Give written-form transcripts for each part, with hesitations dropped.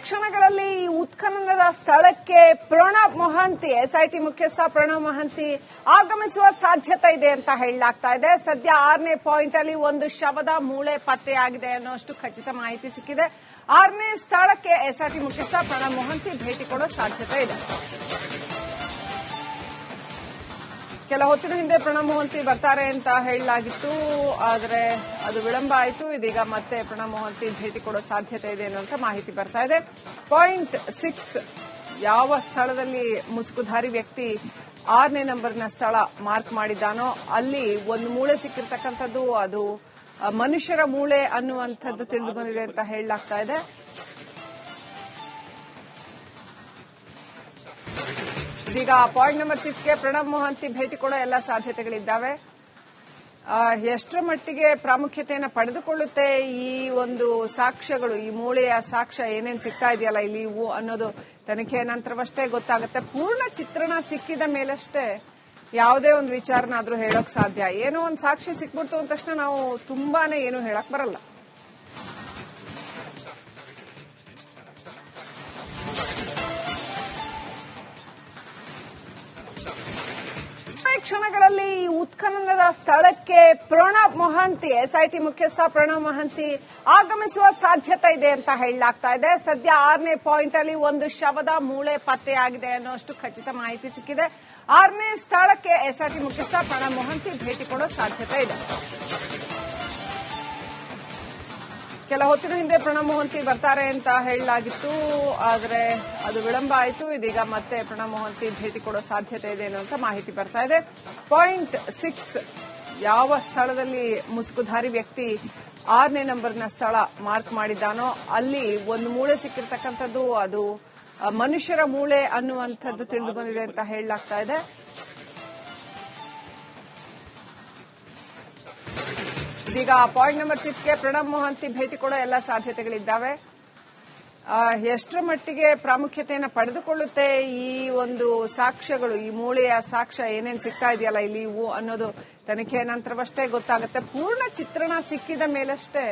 ಕ್ಷಣಗಳಲ್ಲಿ ಉತ್ಖನನದ ಸ್ಥಳಕ್ಕೆ ಪ್ರಣಬ್ ಮೊಹಾಂತಿ ಎಸ್ಐಟಿ ಮುಖ್ಯಸ್ಥ ಪ್ರಣಬ್ ಮೊಹಾಂತಿ ಆಗಮಿಸುವ ಸಾಧ್ಯತೆ ಇದೆ ಅಂತ ಹೇಳಲಾಗ್ತಾ ಇದೆ. ಸದ್ಯ 6ನೇ ಪಾಯಿಂಟ್ ಅಲ್ಲಿ ಒಂದು ಶವದ ಮೂಳೆ ಪತ್ತೆಯಾಗಿದೆ ಅನ್ನೋಷ್ಟು ಖಚಿತ ಮಾಹಿತಿ ಸಿಕ್ಕಿದೆ. 6ನೇ ಸ್ಥಳಕ್ಕೆ ಎಸ್ಐಟಿ ಮುಖ್ಯಸ್ಥ ಪ್ರಣಬ್ ಮೊಹಾಂತಿ ಭೇಟಿ ಕೊಡೋ ಸಾಧ್ಯತೆ ಇದೆ. ಕೆಲ ಹೊತ್ತಿನ ಹಿಂದೆ ಪ್ರಣಬ್ ಮೊಹಾಂತಿ ಬರ್ತಾರೆ ಅಂತ ಹೇಳಲಾಗಿತ್ತು, ಆದರೆ ಅದು ವಿಳಂಬ ಆಯಿತು. ಇದೀಗ ಮತ್ತೆ ಪ್ರಣಬ್ ಮೊಹಾಂತಿ ಭೇಟಿ ಕೊಡೋ ಸಾಧ್ಯತೆ ಇದೆ ಅನ್ನುವಂತ ಮಾಹಿತಿ ಬರ್ತಾ ಇದೆ. ಪಾಯಿಂಟ್ 6 ಯಾವ ಸ್ಥಳದಲ್ಲಿ ಮುಸುಕುಧಾರಿ ವ್ಯಕ್ತಿ 6ನೇ ನಂಬರ್ನ ಸ್ಥಳ ಮಾರ್ಕ್ ಮಾಡಿದ್ದಾನೋ ಅಲ್ಲಿ ಒಂದು ಮೂಳೆ ಸಿಕ್ಕಿರ್ತಕ್ಕಂಥದ್ದು, ಅದು ಮನುಷ್ಯರ ಮೂಳೆ ಅನ್ನುವಂಥದ್ದು ತಿಳಿದು ಬಂದಿದೆ ಅಂತ ಹೇಳಲಾಗ್ತಾ ಇದೆ. ಇದೀಗ ಪಾಯಿಂಟ್ ನಂಬರ್ 6ಗೆ ಪ್ರಣಬ್ ಮೊಹಾಂತಿ ಭೇಟಿ ಕೊಡೋ ಎಲ್ಲ ಸಾಧ್ಯತೆಗಳಿದ್ದಾವೆ. ಎಷ್ಟರ ಮಟ್ಟಿಗೆ ಪ್ರಾಮುಖ್ಯತೆಯನ್ನು ಪಡೆದುಕೊಳ್ಳುತ್ತೆ ಈ ಒಂದು ಸಾಕ್ಷ್ಯಗಳು, ಈ ಮೂಳೆಯ ಸಾಕ್ಷ್ಯ ಏನೇನು ಸಿಗ್ತಾ ಇದೆಯಲ್ಲ ಇಲ್ಲಿ ಇವು ಅನ್ನೋದು ತನಿಖೆಯ ನಂತರವಷ್ಟೇ ಗೊತ್ತಾಗುತ್ತೆ. ಪೂರ್ಣ ಚಿತ್ರಣ ಸಿಕ್ಕಿದ ಮೇಲಷ್ಟೇ ಯಾವುದೇ ಒಂದು ವಿಚಾರನಾದ್ರೂ ಹೇಳೋಕ್ ಸಾಧ್ಯ. ಏನೋ ಒಂದು ಸಾಕ್ಷಿ ಸಿಕ್ಬಿಡ್ತು ಅಂದ ತಕ್ಷಣ ನಾವು ತುಂಬಾನೇ ಏನು ಹೇಳಕ್ ಬರಲ್ಲ. ಕ್ಷಣಗಳಲ್ಲಿ ಉತ್ಖನನದ ಸ್ಥಳಕ್ಕೆ ಪ್ರಣಬ್ ಮೊಹಾಂತಿ ಎಸ್ಐಟಿ ಮುಖ್ಯಸ್ಥ ಪ್ರಣಬ್ ಮೊಹಾಂತಿ ಆಗಮಿಸುವ ಸಾಧ್ಯತೆ ಇದೆ ಅಂತ ಹೇಳಲಾಗ್ತಾ ಇದೆ. ಸದ್ಯ 6ನೇ ಪಾಯಿಂಟ್ ಅಲ್ಲಿ ಒಂದು ಶವದ ಮೂಳೆ ಪತ್ತೆಯಾಗಿದೆ ಅನ್ನೋಷ್ಟು ಖಚಿತ ಮಾಹಿತಿ ಸಿಕ್ಕಿದೆ. 6ನೇ ಸ್ಥಳಕ್ಕೆ ಎಸ್ಐಟಿ ಮುಖ್ಯಸ್ಥ ಪ್ರಣಬ್ ಮೊಹಾಂತಿ ಭೇಟಿ ಕೊಡೋ ಸಾಧ್ಯತೆ ಇದೆ. ಕೆಲ ಹೊತ್ತಿನ ಹಿಂದೆ ಪ್ರಣಬ್ ಮೊಹಾಂತಿ ಬರ್ತಾರೆ ಅಂತ ಹೇಳಲಾಗಿತ್ತು, ಆದರೆ ಅದು ವಿಳಂಬ ಆಯಿತು. ಇದೀಗ ಮತ್ತೆ ಪ್ರಣಬ್ ಮೊಹಾಂತಿ ಭೇಟಿ ಕೊಡೋ ಸಾಧ್ಯತೆ ಇದೆ ಅನ್ನುವಂತ ಮಾಹಿತಿ ಬರ್ತಾ ಇದೆ. ಪಾಯಿಂಟ್ 6 ಯಾವ ಸ್ಥಳದಲ್ಲಿ ಮುಸುಕುಧಾರಿ ವ್ಯಕ್ತಿ 6ನೇ ನಂಬರ್ನ ಸ್ಥಳ ಮಾರ್ಕ್ ಮಾಡಿದ್ದಾನೋ ಅಲ್ಲಿ ಒಂದು ಮೂಳೆ ಸಿಕ್ಕಿರ್ತಕ್ಕಂಥದ್ದು, ಅದು ಮನುಷ್ಯರ ಮೂಳೆ ಅನ್ನುವಂಥದ್ದು ತಿಳಿದು ಬಂದಿದೆ ಅಂತ ಹೇಳಲಾಗ್ತಾ ಇದೆ. ಇದೀಗ ಪಾಯಿಂಟ್ ನಂಬರ್ 6ಗೆ ಪ್ರಣಬ್ ಮೊಹಾಂತಿ ಭೇಟಿ ಕೊಡೋ ಎಲ್ಲ ಸಾಧ್ಯತೆಗಳಿದ್ದಾವೆ. ಎಷ್ಟರ ಮಟ್ಟಿಗೆ ಪ್ರಾಮುಖ್ಯತೆಯನ್ನು ಪಡೆದುಕೊಳ್ಳುತ್ತೆ ಈ ಒಂದು ಸಾಕ್ಷ್ಯಗಳು, ಈ ಮೂಳೆಯ ಸಾಕ್ಷ್ಯ ಏನೇನು ಸಿಗ್ತಾ ಇದೆಯಲ್ಲ ಇಲ್ಲಿ ಇವು ಅನ್ನೋದು ತನಿಖೆಯ ನಂತರವಷ್ಟೇ ಗೊತ್ತಾಗುತ್ತೆ. ಪೂರ್ಣ ಚಿತ್ರಣ ಸಿಕ್ಕಿದ ಮೇಲಷ್ಟೇ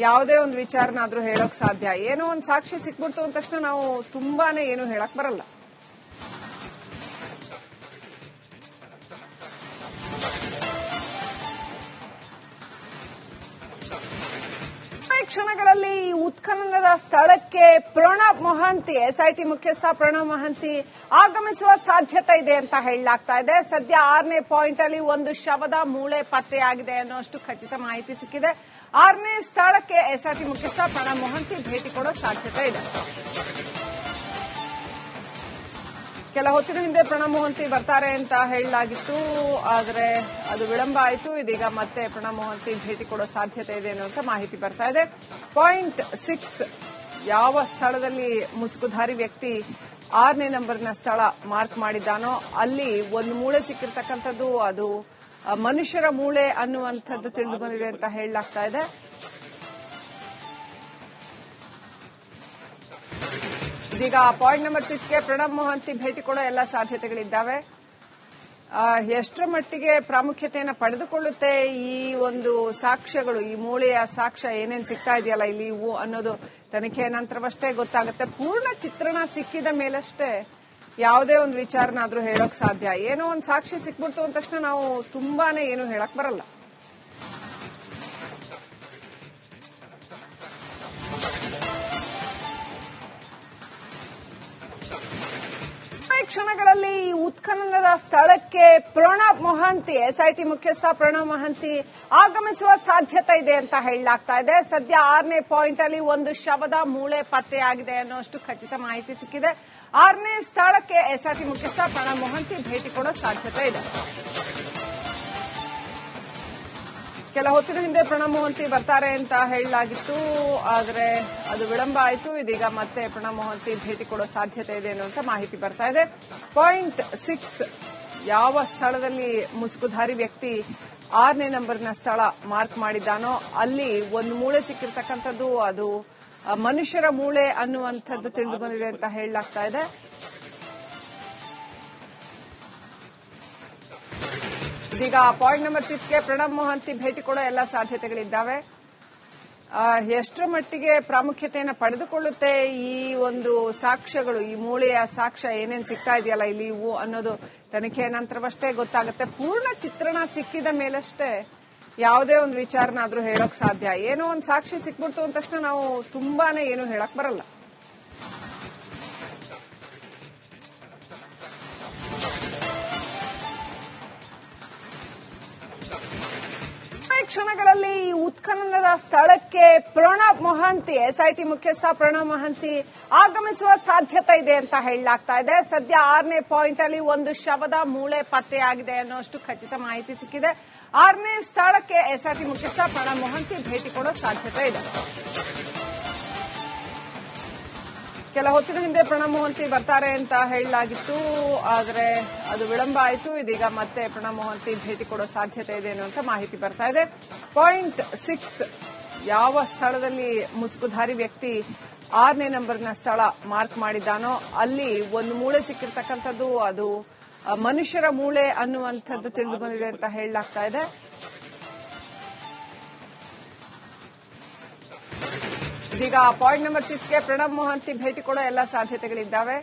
ಯಾವುದೇ ಒಂದು ವಿಚಾರನಾದ್ರೂ ಹೇಳೋಕ್ ಸಾಧ್ಯ. ಏನೋ ಒಂದು ಸಾಕ್ಷಿ ಸಿಕ್ಬಿಡ್ತು ಅಂದ ತಕ್ಷಣ ನಾವು ತುಂಬಾನೇ ಏನು ಹೇಳಕ್ ಬರಲ್ಲ. ಕ್ಷಣಗಳಲ್ಲಿ ಉತ್ಖನನದ ಸ್ಥಳಕ್ಕೆ ಪ್ರಣಬ್ ಮೊಹಾಂತಿ ಎಸ್ಐಟಿ ಮುಖ್ಯಸ್ಥ ಪ್ರಣಬ್ ಮೊಹಾಂತಿ ಆಗಮಿಸುವ ಸಾಧ್ಯತೆ ಇದೆ ಅಂತ ಹೇಳಲಾಗ್ತಾ ಇದೆ. ಸದ್ಯ 6ನೇ ಪಾಯಿಂಟ್ ಅಲ್ಲಿ ಒಂದು ಶವದ ಮೂಳೆ ಪತ್ತೆಯಾಗಿದೆ ಅನ್ನೋಷ್ಟು ಖಚಿತ ಮಾಹಿತಿ ಸಿಕ್ಕಿದೆ. 6ನೇ ಸ್ಥಳಕ್ಕೆ ಎಸ್ಐಟಿ ಮುಖ್ಯಸ್ಥ ಪ್ರಣಬ್ ಮೊಹಾಂತಿ ಭೇಟಿ ಕೊಡೋ ಸಾಧ್ಯತೆ ಇದೆ. ಕೆಲ ಹೊತ್ತಿನ ಹಿಂದೆ ಪ್ರಣಬ್ ಮೊಹಾಂತಿ ಬರ್ತಾರೆ ಅಂತ ಹೇಳಲಾಗಿತ್ತು, ಆದರೆ ಅದು ವಿಳಂಬ ಆಯಿತು. ಇದೀಗ ಮತ್ತೆ ಪ್ರಣಬ್ ಮೊಹಾಂತಿ ಭೇಟಿ ಕೊಡೋ ಸಾಧ್ಯತೆ ಇದೆ ಅನ್ನುವಂತ ಮಾಹಿತಿ ಬರ್ತಾ ಇದೆ. ಪಾಯಿಂಟ್ 6 ಯಾವ ಸ್ಥಳದಲ್ಲಿ ಮುಸುಕುಧಾರಿ ವ್ಯಕ್ತಿ 6ನೇ ನಂಬರ್ನ ಸ್ಥಳ ಮಾರ್ಕ್ ಮಾಡಿದ್ದಾನೋ ಅಲ್ಲಿ ಒಂದು ಮೂಳೆ ಸಿಕ್ಕಿರ್ತಕ್ಕಂಥದ್ದು, ಅದು ಮನುಷ್ಯರ ಮೂಳೆ ಅನ್ನುವಂಥದ್ದು ತಿಳಿದು ಬಂದಿದೆ ಅಂತ ಹೇಳಲಾಗ್ತಾ ಇದೆ. ಇದೀಗ ಪಾಯಿಂಟ್ ನಂಬರ್ 6ಗೆ ಪ್ರಣಬ್ ಮೊಹಾಂತಿ ಭೇಟಿ ಕೊಡೋ ಎಲ್ಲ ಸಾಧ್ಯತೆಗಳಿದ್ದಾವೆ. ಎಷ್ಟರ ಮಟ್ಟಿಗೆ ಪ್ರಾಮುಖ್ಯತೆಯನ್ನು ಪಡೆದುಕೊಳ್ಳುತ್ತೆ ಈ ಒಂದು ಸಾಕ್ಷ್ಯಗಳು, ಈ ಮೂಳೆಯ ಸಾಕ್ಷ್ಯ ಏನೇನು ಸಿಗ್ತಾ ಇದೆಯಲ್ಲ ಇಲ್ಲಿ ಇವು ಅನ್ನೋದು ತನಿಖೆಯ ನಂತರವಷ್ಟೇ ಗೊತ್ತಾಗುತ್ತೆ. ಪೂರ್ಣ ಚಿತ್ರಣ ಸಿಕ್ಕಿದ ಮೇಲಷ್ಟೇ ಯಾವುದೇ ಒಂದು ವಿಚಾರನಾದ್ರೂ ಹೇಳೋಕ್ ಸಾಧ್ಯ. ಏನೋ ಒಂದು ಸಾಕ್ಷಿ ಸಿಕ್ಬಿಡ್ತು ಅಂದ ತಕ್ಷಣ ನಾವು ತುಂಬಾನೇ ಏನು ಹೇಳಕ್ ಬರಲ್ಲ. ಕ್ಷಣಗಳಲ್ಲಿ ಉತ್ಖನನದ ಸ್ಥಳಕ್ಕೆ ಪ್ರಣಬ್ ಮೊಹಾಂತಿ ಎಸ್ಐಟಿ ಮುಖ್ಯಸ್ಥ ಪ್ರಣಬ್ ಮೊಹಾಂತಿ ಆಗಮಿಸುವ ಸಾಧ್ಯತೆ ಇದೆ ಅಂತ ಹೇಳಲಾಗ್ತಾ ಇದೆ. ಸದ್ಯ 6ನೇ ಪಾಯಿಂಟ್ ಅಲ್ಲಿ ಒಂದು ಶವದ ಮೂಳೆ ಪತ್ತೆಯಾಗಿದೆ ಅನ್ನೋಷ್ಟು ಖಚಿತ ಮಾಹಿತಿ ಸಿಕ್ಕಿದೆ. 6ನೇ ಸ್ಥಳಕ್ಕೆ ಎಸ್ಐಟಿ ಮುಖ್ಯಸ್ಥ ಪ್ರಣಬ್ ಮೊಹಾಂತಿ ಭೇಟಿ ಕೊಡೋ ಸಾಧ್ಯತೆ ಇದೆ. ಕೆಲ ಹೊತ್ತಿನ ಹಿಂದೆ ಪ್ರಣಬ್ ಮೊಹಾಂತಿ ಬರ್ತಾರೆ ಅಂತ ಹೇಳಲಾಗಿತ್ತು, ಆದರೆ ಅದು ವಿಳಂಬ ಆಯಿತು. ಇದೀಗ ಮತ್ತೆ ಪ್ರಣಬ್ ಮೊಹಾಂತಿ ಭೇಟಿ ಕೊಡೋ ಸಾಧ್ಯತೆ ಇದೆ ಅನ್ನುವಂತ ಮಾಹಿತಿ ಬರ್ತಾ ಇದೆ. ಪಾಯಿಂಟ್ 6 ಯಾವ ಸ್ಥಳದಲ್ಲಿ ಮುಸುಕುಧಾರಿ ವ್ಯಕ್ತಿ 6ನೇ ನಂಬರ್ನ ಸ್ಥಳ ಮಾರ್ಕ್ ಮಾಡಿದ್ದಾನೋ ಅಲ್ಲಿ ಒಂದು ಮೂಳೆ ಸಿಕ್ಕಿರ್ತಕ್ಕಂಥದ್ದು, ಅದು ಮನುಷ್ಯರ ಮೂಳೆ ಅನ್ನುವಂಥದ್ದು ತಿಳಿದು ಬಂದಿದೆ ಅಂತ ಹೇಳಲಾಗ್ತಾ ಇದೆ. ಇದೀಗ ಪಾಯಿಂಟ್ ನಂಬರ್ 6ಗೆ ಪ್ರಣಬ್ ಮೊಹಾಂತಿ ಭೇಟಿ ಕೊಡೋ ಎಲ್ಲ ಸಾಧ್ಯತೆಗಳಿದ್ದಾವೆ. ಎಷ್ಟರ ಮಟ್ಟಿಗೆ ಪ್ರಾಮುಖ್ಯತೆಯನ್ನು ಪಡೆದುಕೊಳ್ಳುತ್ತೆ ಈ ಒಂದು ಸಾಕ್ಷ್ಯಗಳು, ಈ ಮೂಳೆಯ ಸಾಕ್ಷ್ಯ ಏನೇನು ಸಿಗ್ತಾ ಇದೆಯಲ್ಲ ಇಲ್ಲಿ ಇವು ಅನ್ನೋದು ತನಿಖೆಯ ನಂತರವಷ್ಟೇ ಗೊತ್ತಾಗುತ್ತೆ. ಪೂರ್ಣ ಚಿತ್ರಣ ಸಿಕ್ಕಿದ ಮೇಲಷ್ಟೇ ಯಾವುದೇ ಒಂದು ವಿಚಾರನಾದ್ರೂ ಹೇಳೋಕ್ ಸಾಧ್ಯ. ಏನೋ ಒಂದು ಸಾಕ್ಷಿ ಸಿಕ್ಬಿಡ್ತು ಅಂದ ತಕ್ಷಣ ನಾವು ತುಂಬಾನೇ ಏನು ಹೇಳಕ್ ಬರಲ್ಲ. ಕ್ಷಣಗಳಲ್ಲಿ ಈ ಉತ್ಖನನದ ಸ್ಥಳಕ್ಕೆ ಪ್ರಣಬ್ ಮೊಹಾಂತಿ, ಎಸ್ಐಟಿ ಮುಖ್ಯಸ್ಥ ಪ್ರಣಬ್ ಮೊಹಾಂತಿ ಆಗಮಿಸುವ ಸಾಧ್ಯತೆ ಇದೆ ಅಂತ ಹೇಳಲಾಗ್ತಾ ಇದೆ. ಸದ್ಯ 6ನೇ ಪಾಯಿಂಟ್ ಅಲ್ಲಿ ಒಂದು ಶವದ ಮೂಳೆ ಪತ್ತೆಯಾಗಿದೆ ಅನ್ನೋಷ್ಟು ಖಚಿತ ಮಾಹಿತಿ ಸಿಕ್ಕಿದೆ. 6ನೇ ಸ್ಥಳಕ್ಕೆ ಎಸ್ಐಟಿ ಮುಖ್ಯಸ್ಥ ಪ್ರಣಬ್ ಮೊಹಾಂತಿ ಭೇಟಿ ಕೊಡೋ ಸಾಧ್ಯತೆ ಇದೆ. ಕೆಲ ಹೊತ್ತಿನ ಹಿಂದೆ ಪ್ರಣಬ್ ಮೊಹಾಂತಿ ಬರ್ತಾರೆ ಅಂತ ಹೇಳಲಾಗಿತ್ತು, ಆದರೆ ಅದು ವಿಳಂಬ ಆಯಿತು. ಇದೀಗ ಮತ್ತೆ ಪ್ರಣಬ್ ಮೊಹಾಂತಿ ಭೇಟಿ ಕೊಡೋ ಸಾಧ್ಯತೆ ಇದೆ ಅನ್ನುವಂತ ಮಾಹಿತಿ ಬರ್ತಾ ಇದೆ. ಪಾಯಿಂಟ್ 6 ಯಾವ ಸ್ಥಳದಲ್ಲಿ ಮುಸುಕುಧಾರಿ ವ್ಯಕ್ತಿ 6ನೇ ನಂಬರ್ನ ಸ್ಥಳ ಮಾರ್ಕ್ ಮಾಡಿದ್ದಾನೋ ಅಲ್ಲಿ ಒಂದು ಮೂಳೆ ಸಿಕ್ಕಿರ್ತಕ್ಕಂಥದ್ದು, ಅದು ಮನುಷ್ಯರ ಮೂಳೆ ಅನ್ನುವಂಥದ್ದು ತಿಳಿದು ಬಂದಿದೆ ಅಂತ ಹೇಳಲಾಗ್ತಾ ಇದೆ. ಇದೀಗ ಪಾಯಿಂಟ್ ನಂಬರ್ 6ಗೆ ಪ್ರಣಬ್ ಮೊಹಾಂತಿ ಭೇಟಿ ಕೊಡೋ ಎಲ್ಲ ಸಾಧ್ಯತೆಗಳಿದ್ದಾವೆ.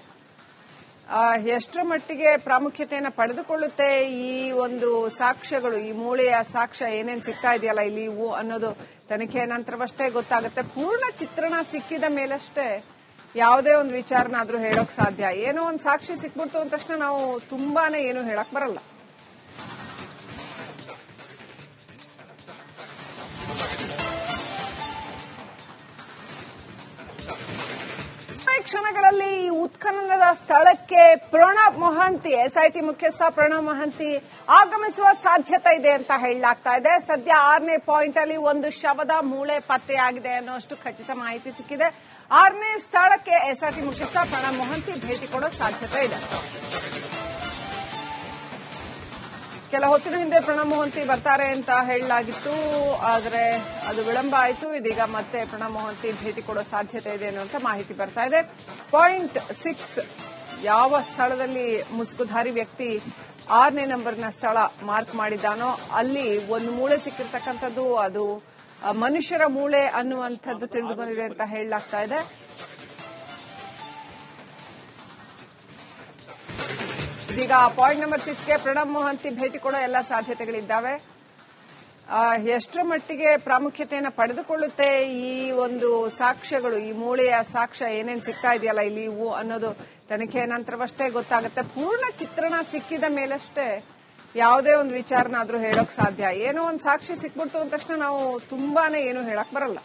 ಎಷ್ಟರ ಮಟ್ಟಿಗೆ ಪ್ರಾಮುಖ್ಯತೆಯನ್ನು ಪಡೆದುಕೊಳ್ಳುತ್ತೆ ಈ ಒಂದು ಸಾಕ್ಷ್ಯಗಳು, ಈ ಮೂಳೆಯ ಸಾಕ್ಷ್ಯ ಏನೇನು ಸಿಗ್ತಾ ಇದೆಯಲ್ಲ ಇಲ್ಲಿ ಇವು ಅನ್ನೋದು ತನಿಖೆಯ ನಂತರವಷ್ಟೇ ಗೊತ್ತಾಗುತ್ತೆ. ಪೂರ್ಣ ಚಿತ್ರಣ ಸಿಕ್ಕಿದ ಮೇಲಷ್ಟೇ ಯಾವುದೇ ಒಂದು ವಿಚಾರನಾದ್ರೂ ಹೇಳೋಕ್ ಸಾಧ್ಯ. ಏನೋ ಒಂದು ಸಾಕ್ಷಿ ಸಿಕ್ಬಿಡ್ತು ಅಂದ ತಕ್ಷಣ ನಾವು ತುಂಬಾನೇ ಏನು ಹೇಳಕ್ ಬರಲ್ಲ. ಕ್ಷಣಗಳಲ್ಲಿ ಈ ಉತ್ಖನನದ ಸ್ಥಳಕ್ಕೆ ಪ್ರಣಬ್ ಮೊಹಾಂತಿ, ಎಸ್ಐಟಿ ಮುಖ್ಯಸ್ಥ ಪ್ರಣಬ್ ಮೊಹಾಂತಿ ಆಗಮಿಸುವ ಸಾಧ್ಯತೆ ಇದೆ ಅಂತ ಹೇಳಲಾಗ್ತಾ ಇದೆ. ಸದ್ಯ 6ನೇ ಪಾಯಿಂಟ್ ಅಲ್ಲಿ ಒಂದು ಶವದ ಮೂಳೆ ಪತ್ತೆಯಾಗಿದೆ ಅನ್ನೋಷ್ಟು ಖಚಿತ ಮಾಹಿತಿ ಸಿಕ್ಕಿದೆ. 6ನೇ ಸ್ಥಳಕ್ಕೆ ಎಸ್ಐಟಿ ಮುಖ್ಯಸ್ಥ ಪ್ರಣಬ್ ಮೊಹಾಂತಿ ಭೇಟಿ ಕೊಡೋ ಸಾಧ್ಯತೆ ಇದೆ. ಕೆಲ ಹೊತ್ತಿನ ಹಿಂದೆ ಪ್ರಣಬ್ ಮೊಹಾಂತಿ ಬರ್ತಾರೆ ಅಂತ ಹೇಳಲಾಗಿತ್ತು, ಆದರೆ ಅದು ವಿಳಂಬ ಆಯಿತು. ಇದೀಗ ಮತ್ತೆ ಪ್ರಣಬ್ ಮೊಹಾಂತಿ ಭೇಟಿ ಕೊಡೋ ಸಾಧ್ಯತೆ ಇದೆ ಅನ್ನುವಂತ ಮಾಹಿತಿ ಬರ್ತಾ ಇದೆ. ಪಾಯಿಂಟ್ 6 ಯಾವ ಸ್ಥಳದಲ್ಲಿ ಮುಸುಕುಧಾರಿ ವ್ಯಕ್ತಿ 6ನೇ ನಂಬರ್ನ ಸ್ಥಳ ಮಾರ್ಕ್ ಮಾಡಿದ್ದಾನೋ ಅಲ್ಲಿ ಒಂದು ಮೂಳೆ ಸಿಕ್ಕಿರ್ತಕ್ಕಂಥದ್ದು, ಅದು ಮನುಷ್ಯರ ಮೂಳೆ ಅನ್ನುವಂಥದ್ದು ತಿಳಿದು ಬಂದಿದೆ ಅಂತ ಹೇಳಲಾಗ್ತಾ ಇದೆ. ಇದೀಗ ಪಾಯಿಂಟ್ ನಂಬರ್ 6ಗೆ ಪ್ರಣಬ್ ಮೊಹಾಂತಿ ಭೇಟಿ ಕೊಡೋ ಎಲ್ಲ ಸಾಧ್ಯತೆಗಳಿದ್ದಾವೆ. ಎಷ್ಟರ ಮಟ್ಟಿಗೆ ಪ್ರಾಮುಖ್ಯತೆಯನ್ನು ಪಡೆದುಕೊಳ್ಳುತ್ತೆ ಈ ಒಂದು ಸಾಕ್ಷ್ಯಗಳು, ಈ ಮೂಳೆಯ ಸಾಕ್ಷ್ಯ ಏನೇನು ಸಿಗ್ತಾ ಇದೆಯಲ್ಲ ಇಲ್ಲಿ ಇವು ಅನ್ನೋದು ತನಿಖೆಯ ನಂತರವಷ್ಟೇ ಗೊತ್ತಾಗುತ್ತೆ. ಪೂರ್ಣ ಚಿತ್ರಣ ಸಿಕ್ಕಿದ ಮೇಲಷ್ಟೇ ಯಾವುದೇ ಒಂದು ವಿಚಾರನಾದ್ರೂ ಹೇಳೋಕ್ ಸಾಧ್ಯ. ಏನೋ ಒಂದು ಸಾಕ್ಷಿ ಸಿಕ್ಬಿಡ್ತು ಅಂದ ತಕ್ಷಣ ನಾವು ತುಂಬಾನೇ ಏನು ಹೇಳಕ್ ಬರಲ್ಲ.